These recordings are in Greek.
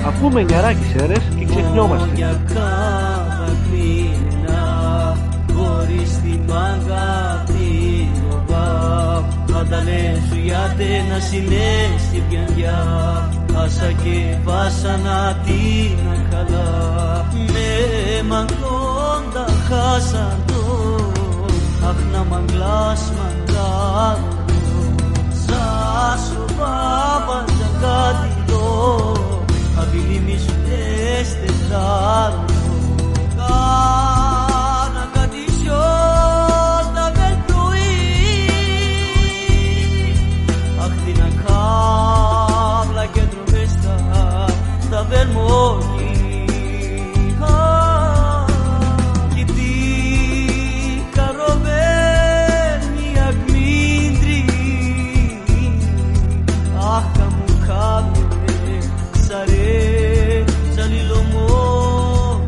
Ακούμε νιαράκι σέρες και ξεχνιόμαστε. Για κάθε πίνα, χωρίς την αγάπη Ανταλέσου γιατί να συνέστη πιανιά άσα και βάσανα την καλά με μαγκόντα χάσαν το αχ να μαγκλάς μαγκάρω σάσο μπάμπα τζαγκάτι το απειλή μη σου τέστε θάρω κάνα κάτι σιώς να βελτούει αχ την ακάβλα και τρομέστα στα βερμόνι κι τι καρομένη αγμίντρη αχ καμού κάπλε σαρέ σαν ηλωμόνι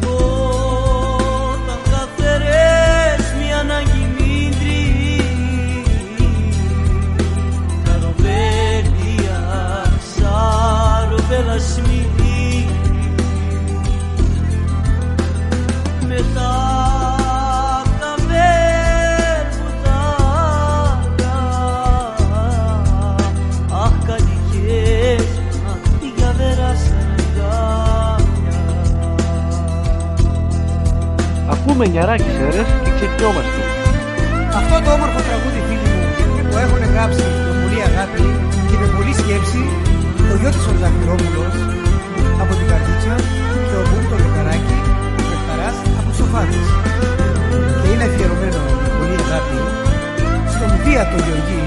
όταν καθαρές μια ανάγκη μίντρη καροβέρδια σαροβέλα σμίδι μετά Ακούμε νιαράκι σέρες και ξεχνιόμαστε. Αυτό το όμορφο τραγούδι, φίλοι μου, που έχουν γράψει με πολύ αγάπη και με πολύ σκέψη το γιο της ο Ζαχυρόπουλος από την Καρδίτσα και ο Μπούμ το Λεκαράκι ο Πεχταράς από τους Σοφάδες. Και είναι αφιερωμένο με πολύ αγάπη στον Βία το Γεωργή